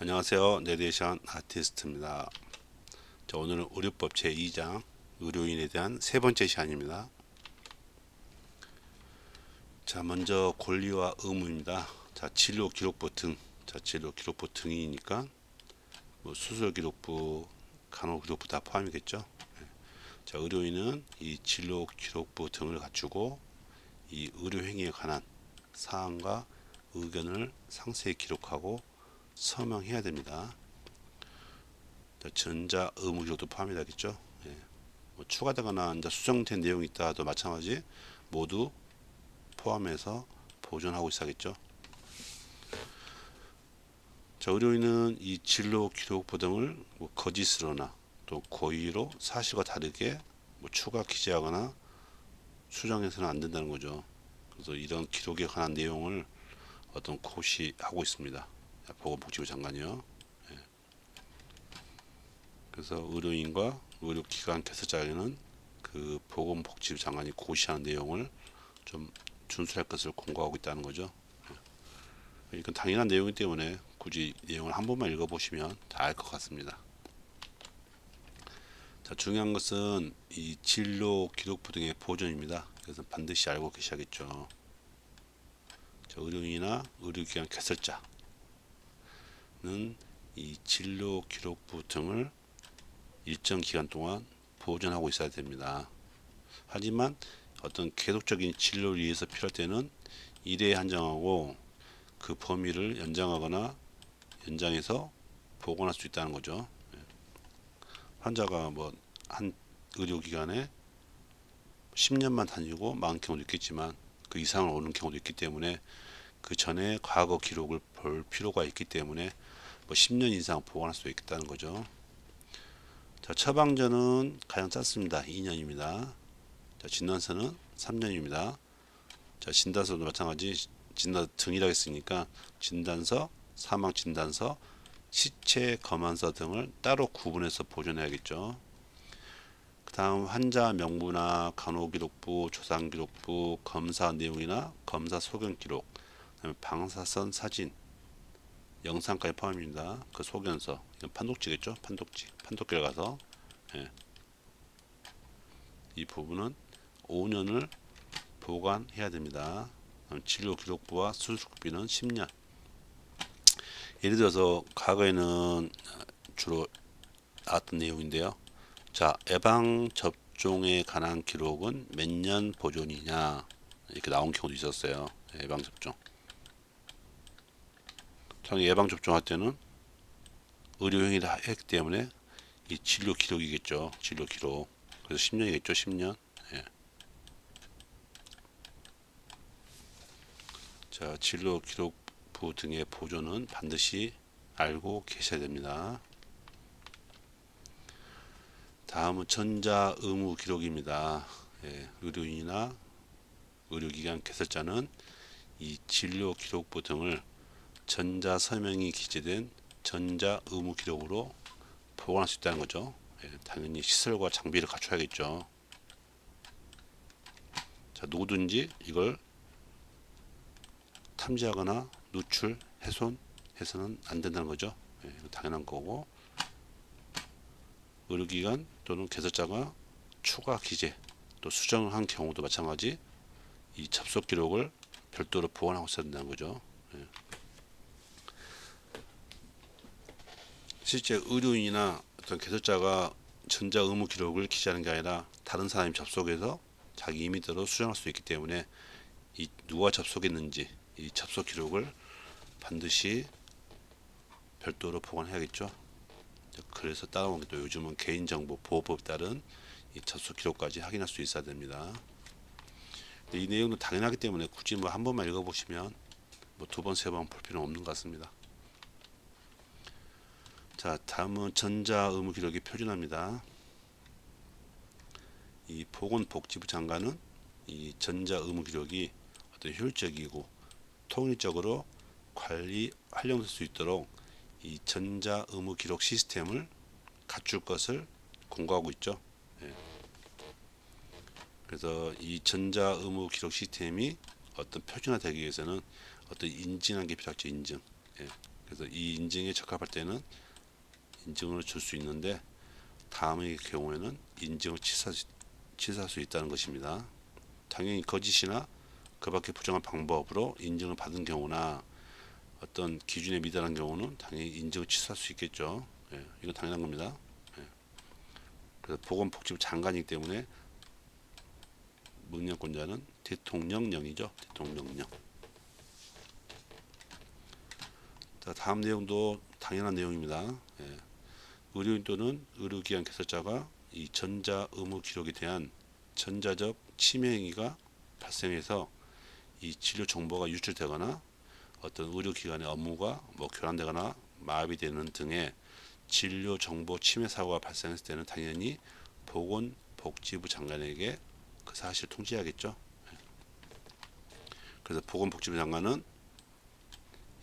안녕하세요. 내레이션 아티스트입니다. 자, 오늘은 의료법 제2장 의료인에 대한 세 번째 시간입니다. 자, 먼저 권리와 의무입니다. 자, 진료 기록부 등. 자, 진료 기록부 등이니까 뭐 수술 기록부, 간호 기록부 다 포함이겠죠. 자, 의료인은 이 진료 기록부 등을 갖추고 이 의료 행위에 관한 사항과 의견을 상세히 기록하고 서명해야 됩니다. 전자 의무 기록도 포함이 되겠죠. 예. 뭐 추가되거나 이제 수정된 내용이 있다도 마찬가지 모두 포함해서 보존하고 있어야겠죠. 자, 의료인은 이 진료 기록부 등을 뭐 거짓으로나 또 고의로 사실과 다르게 뭐 추가 기재하거나 수정해서는 안 된다는 거죠. 그래서 이런 기록에 관한 내용을 어떤 고시하고 있습니다. 보건복지부 장관이요. 그래서 의료인과 의료기관 개설자에는 그 보건복지부 장관이 고시하는 내용을 좀 준수할 것을 공고하고 있다는 거죠. 이건 당연한 내용이기 때문에 굳이 내용을 한 번만 읽어보시면 다 알 것 같습니다. 자, 중요한 것은 이 진료 기록부 등의 보존입니다. 그래서 반드시 알고 계셔야겠죠. 자, 의료인이나 의료기관 개설자는 이 진료 기록부 등을 일정 기간 동안 보존하고 있어야 됩니다. 하지만 어떤 계속적인 진료를 위해서 필요할 때는 일에 한정하고 그 범위를 연장하거나 연장해서 보관할 수 있다는 거죠. 환자가 뭐 한 의료기관에 10년만 다니고 많은 경우도 있겠지만 그 이상을 오는 경우도 있기 때문에 그 전에 과거 기록을 볼 필요가 있기 때문에 뭐 10년 이상 보관할 수 있겠다는 거죠. 자, 처방전은 가장 짧습니다. 2년입니다. 자, 진단서는 3년입니다. 자, 진단서도 마찬가지 진단 등이라고 했으니까 진단서, 사망 진단서, 시체 검안서 등을 따로 구분해서 보존해야겠죠. 그 다음 환자 명부나 간호기록부, 조상기록부, 검사 내용이나 검사 소견 기록, 그다음에 방사선 사진, 영상까지 포함입니다. 그 소견서, 이건 판독지겠죠. 판독지를 가서 이 부분은 5년을 보관해야 됩니다. 진료 기록부와 수술비는 10년. 예를 들어서 과거에는 주로 나왔던 내용인데요. 자, 예방 접종에 관한 기록은 몇 년 보존이냐 이렇게 나온 경우도 있었어요. 예방 접종. 참 예방 접종할 때는 의료 행위를 했기 때문에 이 진료 기록이겠죠. 진료 기록. 그래서 10년이겠죠. 10년. 예. 자, 진료 기록부 등의 보존은 반드시 알고 계셔야 됩니다. 다음은 전자 의무 기록입니다. 예, 의료인이나 의료기관 개설자는 이 진료 기록부 등을 전자 서명이 기재된 전자 의무 기록으로 보관할 수 있다는 거죠. 예, 당연히 시설과 장비를 갖춰야겠죠. 자, 누구든지 이걸 탐지하거나 누출, 훼손해서는 안 된다는 거죠. 예, 이거 당연한 거고 의료기관 또는 개설자가 추가 기재 또 수정한 경우도 마찬가지 이 접속 기록을 별도로 보관하고 있어야 된다는 거죠. 예. 실제 의료인이나 어떤 개설자가 전자 의무 기록을 기재하는 게 아니라 다른 사람이 접속해서 자기 임의대로 수정할 수 있기 때문에 이 누가 접속했는지 이 접속 기록을 반드시 별도로 보관해야겠죠. 그래서 따라온 게 또 요즘은 개인정보 보호법에 따른 이 접속 기록까지 확인할 수 있어야 됩니다. 이 내용도 당연하기 때문에 굳이 뭐 한 번만 읽어보시면 뭐 두 번, 세 번 볼 필요는 없는 것 같습니다. 자, 다음은 전자 의무 기록의 표준화입니다. 이 보건복지부 장관은 이 전자 의무 기록이 어떤 효율적이고 통일적으로 관리 활용될 수 있도록 이 전자 의무 기록 시스템을 갖출 것을 공고하고 있죠. 예. 그래서 이 전자 의무 기록 시스템이 어떤 표준화되기 위해서는 어떤 인증한 게 필요하죠. 인증. 예. 그래서 이 인증에 적합할 때는 인증을 줄 수 있는데 다음의 경우에는 인증을 취소할 수 있다는 것입니다. 당연히 거짓이나 그 밖에 부정한 방법으로 인증을 받은 경우나 어떤 기준에 미달한 경우는 당연히 인증을 취소할 수 있겠죠. 예, 이건 당연한 겁니다. 예. 그래서 보건복지부 장관이기 때문에 문명권자는 대통령령이죠. 대통령령. 자, 다음 내용도 당연한 내용입니다. 예. 의료인 또는 의료기관 개설자가 이 전자 의무 기록에 대한 전자적 침해 행위가 발생해서 이 진료 정보가 유출되거나 어떤 의료기관의 업무가 교란되거나 마비되는 등의 진료 정보 침해 사고가 발생했을 때는 당연히 보건복지부 장관에게 그 사실을 통지해야겠죠. 그래서 보건복지부 장관은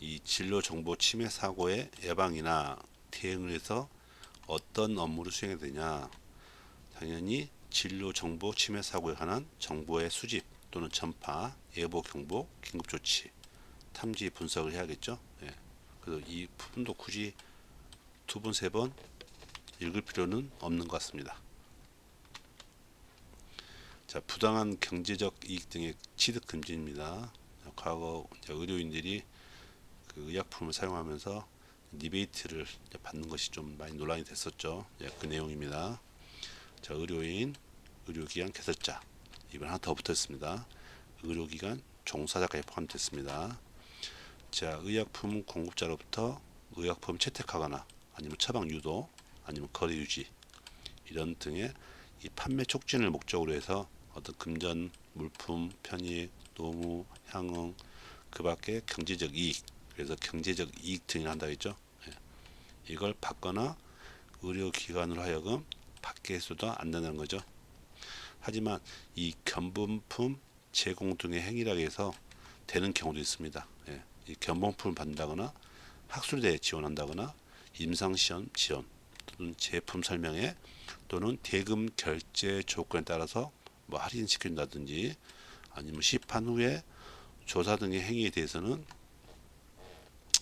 이 진료 정보 침해 사고의 예방이나 대응을 해서 어떤 업무를 수행해야 되냐. 당연히 진료 정보 침해 사고에 관한 정보의 수집 또는 전파, 예보 경보, 긴급 조치, 탐지 분석을 해야겠죠. 예. 그래서 이 부분도 굳이 두 번, 세 번 읽을 필요는 없는 것 같습니다. 자, 부당한 경제적 이익 등의 취득 금지입니다. 과거 의료인들이 그 의약품을 사용하면서 리베이트를 받는 것이 좀 많이 논란이 됐었죠. 그 내용입니다. 자, 의료인, 의료기관 개설자, 이번 하나 더 붙었습니다. 의료기관 종사자까지 포함됐습니다. 자, 의약품 공급자로부터 의약품 채택하거나 아니면 처방 유도 아니면 거래 유지 이런 등의 이 판매 촉진을 목적으로 해서 어떤 금전, 물품, 편익, 노무, 향응 그 밖에 경제적 이익, 그래서 경제적 이익 등을 한다 했죠. 이걸 받거나 의료기관으로 하여금 받게 해서도 안 된다는 거죠. 하지만 이 견본품 제공 등의 행위라고 해서 되는 경우도 있습니다. 이 견본품을 받는다거나 학술대에 지원한다거나 임상시험 지원 또는 제품 설명회 또는 대금 결제 조건에 따라서 할인시킨다든지 아니면 시판 후에 조사 등의 행위에 대해서는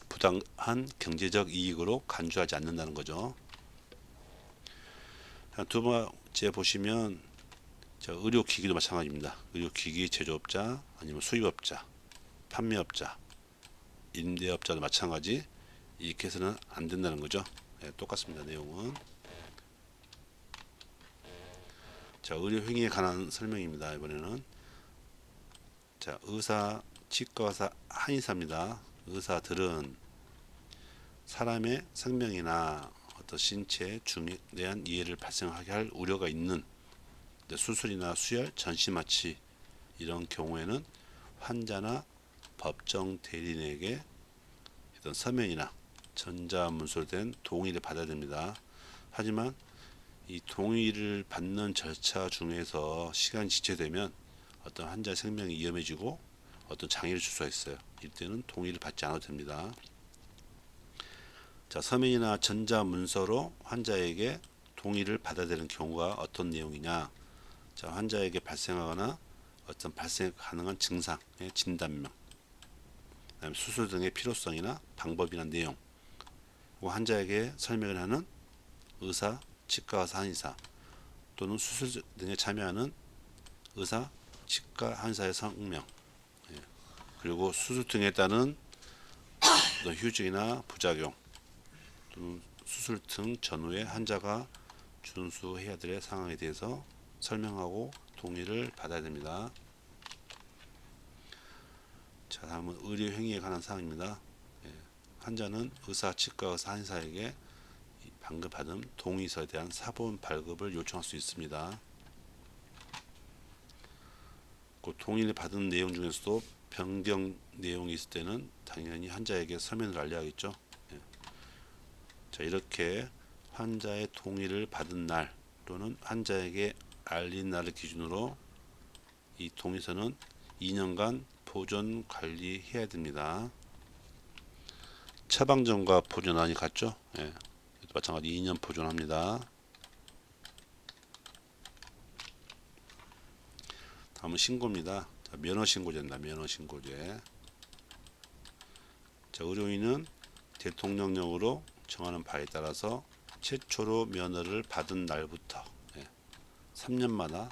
부당한 경제적 이익으로 간주하지 않는다는 거죠. 두 번째 보시면 의료기기도 마찬가지입니다. 의료기기 제조업자 아니면 수입업자, 판매업자, 임대업자도 마찬가지 이렇게 해서는 안 된다는 거죠. 똑같습니다. 내용은. 자, 의료행위에 관한 설명입니다. 이번에는 자, 의사, 치과의사, 한의사입니다. 의사들은 사람의 생명이나 어떤 신체 중대한 이해를 발생하게 할 우려가 있는 수술이나 수혈, 전시마취 이런 경우에는 환자나 법정 대리인에게 어떤 서면이나 전자문서로 된 동의를 받아야 됩니다. 하지만 이 동의를 받는 절차 중에서 시간이 지체되면 어떤 환자의 생명이 위험해지고 어떤 장애를 줄 수가 있어요. 이때는 동의를 받지 않아도 됩니다. 자, 서면이나 전자문서로 환자에게 동의를 받아야 되는 경우가 어떤 내용이냐. 자, 환자에게 발생하거나 어떤 발생 가능한 증상의 진단명, 그다음에 수술 등의 필요성이나 방법이나 내용, 환자에게 설명을 하는 의사, 치과의사, 한의사 또는 수술 등에 참여하는 의사, 치과, 한의사의 성명, 그리고 수술 등에 따른 휴증이나 부작용 또는 수술 등 전후에 환자가 준수해야 될 상황에 대해서 설명하고 동의를 받아야 됩니다. 자, 다음은 의료행위에 관한 사항입니다. 환자는 의사, 치과 의사, 한의사에게 방금 받은 동의서에 대한 사본 발급을 요청할 수 있습니다. 그 동의를 받은 내용 중에서도 변경 내용이 있을 때는 당연히 환자에게 서면을 알려야겠죠. 자, 이렇게 환자의 동의를 받은 날 또는 환자에게 알린 날을 기준으로 이 동의서는 2년간 보존 관리해야 됩니다. 처방전과 보존안이 같죠? 마찬가지 2년 보존합니다. 다음은 신고입니다. 자, 면허신고제입니다. 면허신고제. 자, 의료인은 대통령령으로 정하는 바에 따라서 최초로 면허를 받은 날부터 3년마다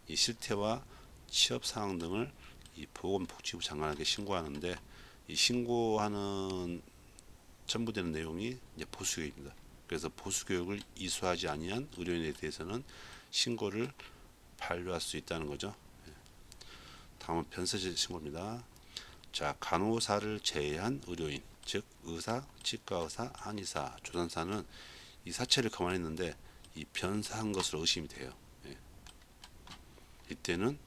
이 실태와 취업 상황 등을 이 보건복지부 장관에게 신고하는데, 이 신고하는 첨부되는 내용이 이제 보수교육입니다. 그래서 보수교육을 이수하지 아니한 의료인에 대해서는 신고를 반려할 수 있다는 거죠. 다음은 변사실 신고입니다. 자, 간호사를 제외한 의료인, 즉 의사, 치과의사, 한의사, 조산사는 이 사체를 검안했는데 이 변사한 것으로 의심이 돼요. 이때는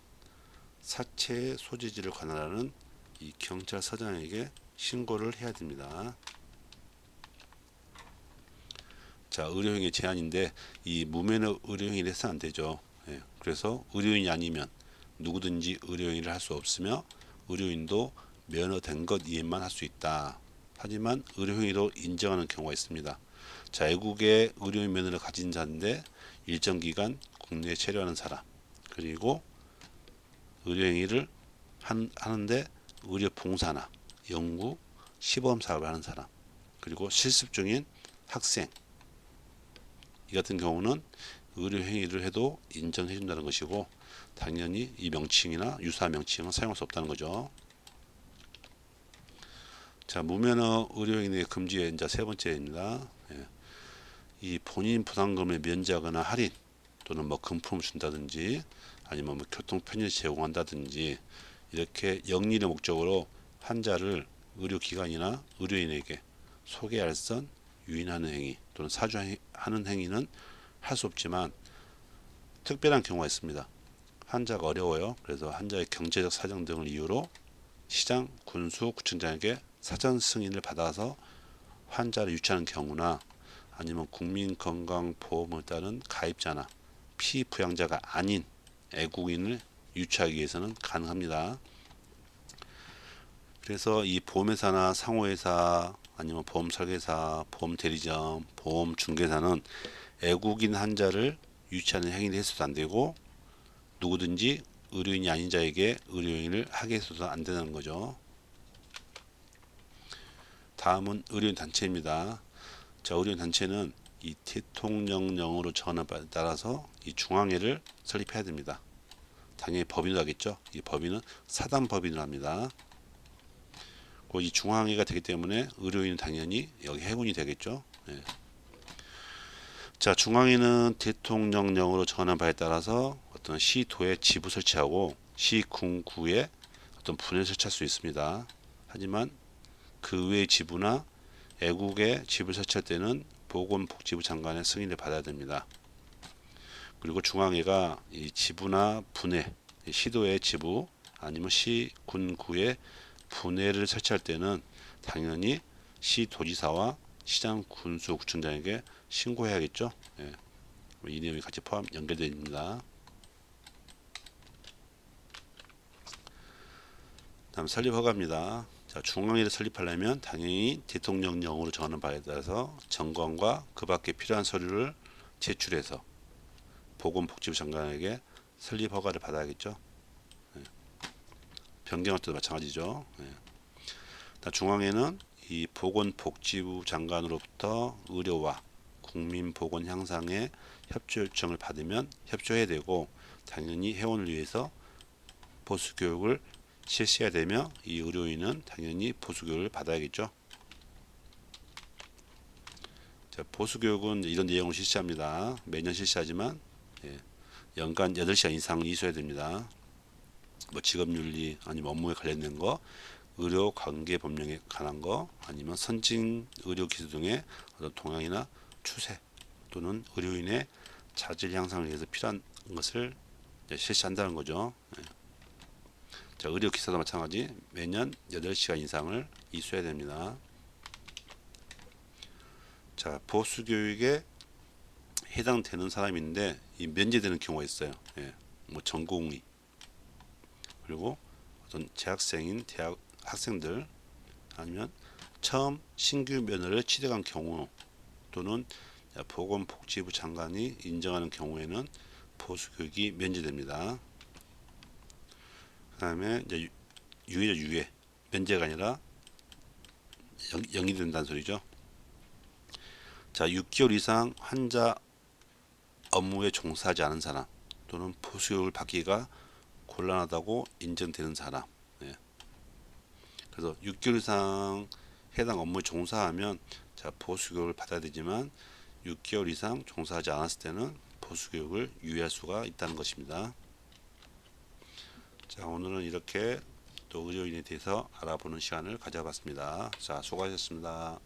사체의 소재지를 관할하는 이 경찰서장에게 신고를 해야 됩니다. 자, 의료행위 제한인데 이 무면허 의료행위를 해서는 안 되죠. 그래서 의료인이 아니면 누구든지 의료행위를 할 수 없으며 의료인도 면허된 것 이외만 할 수 있다. 하지만 의료행위로 인정하는 경우가 있습니다. 자, 외국에 의료인 면허를 가진 자인데 일정 기간 국내에 체류하는 사람, 그리고 의료행위를 하는데 의료 봉사나 연구, 시범 사업을 하는 사람, 그리고 실습 중인 학생, 이 같은 경우는 의료행위를 해도 인정해 준다는 것이고, 당연히 이 명칭이나 유사 명칭은 사용할 수 없다는 거죠. 자, 무면허 의료행위 금지의 이제 세 번째입니다. 이 본인 부담금을 면제하거나 할인 또는 뭐 금품을 준다든지 아니면 뭐 교통 편의를 제공한다든지 이렇게 영리의 목적으로 환자를 의료기관이나 의료인에게 소개할선 유인하는 행위 또는 사주하는 행위는 할 수 없지만 특별한 경우가 있습니다. 환자가 어려워요. 그래서 환자의 경제적 사정 등을 이유로 시장, 군수, 구청장에게 사전 승인을 받아서 환자를 유치하는 경우나 아니면 국민건강보험을 따른 가입자나 피부양자가 아닌 애국인을 유치하기 위해서는 가능합니다. 그래서 이 보험회사나 상호회사 아니면 보험설계사, 보험대리점, 보험중개사는 애국인 환자를 유치하는 행위를 해서도 안 되고 누구든지 의료인이 아닌 자에게 의료인을 하게 해서도 안 되는 거죠. 다음은 의료인 단체입니다. 자, 의료인 단체는 이 대통령령으로 정하는 바에 따라서 이 중앙회를 설립해야 됩니다. 당연히 법인으로 하겠죠. 이 법인은 사단법인으로 합니다. 이 중앙회가 되기 때문에 의료인은 당연히 여기 해군이 되겠죠. 자, 중앙회는 대통령령으로 정하는 바에 따라서 어떤 시도에 지부 설치하고 시군구에 어떤 분회를 설치할 수 있습니다. 하지만 그 외의 지부나 애국에 지부를 설치할 때는 보건복지부 장관의 승인을 받아야 됩니다. 그리고 중앙회가 이 지부나 분회, 시도의 지부 아니면 시군구에 분회를 설치할 때는 당연히 시도지사와 시장, 군수, 구청장에게 신고해야겠죠. 이 내용이 같이 포함 연결되어 있습니다. 다음 설립 허가입니다. 자, 중앙회를 설립하려면 당연히 대통령령으로 정하는 바에 따라서 정관과 그 밖에 필요한 서류를 제출해서 보건복지부 장관에게 설립 허가를 받아야겠죠. 변경할 때도 마찬가지죠. 중앙회는 이 보건복지부 장관으로부터 의료와 국민보건 향상에 협조 요청을 받으면 협조해야 되고, 당연히 회원을 위해서 보수교육을 실시해야 되며 이 의료인은 당연히 보수교육을 받아야겠죠. 자, 보수교육은 이런 내용을 실시합니다. 매년 실시하지만 연간 8시간 이상 이수해야 됩니다. 뭐 직업윤리 아니면 업무에 관련된 거, 의료 관계 법령에 관한 거, 아니면 선진 의료 기술 등의 어떤 동향이나 추세 또는 의료인의 자질 향상을 위해서 필요한 것을 실시한다는 거죠. 자, 의료 기사도 마찬가지 매년 8시간 이상을 이수해야 됩니다. 자, 보수 교육에 해당되는 사람인데 이 면제되는 경우가 있어요. 뭐 전공의, 그리고 어떤 재학생인 대학 학생들, 아니면 처음 신규 면허를 취득한 경우, 또는 보건복지부 장관이 인정하는 경우에는 보수교육이 면제됩니다. 그 다음에 이제 유예죠. 유예. 면제가 아니라 0이 된다는 소리죠. 자, 6개월 이상 환자 업무에 종사하지 않은 사람 또는 보수교육을 받기가 곤란하다고 인정되는 사람. 예. 그래서 6개월 이상 해당 업무에 종사하면 자, 보수교육을 받아야 되지만 6개월 이상 종사하지 않았을 때는 보수교육을 유예할 수가 있다는 것입니다. 자, 오늘은 이렇게 또 의료인에 대해서 알아보는 시간을 가져봤습니다. 자, 수고하셨습니다.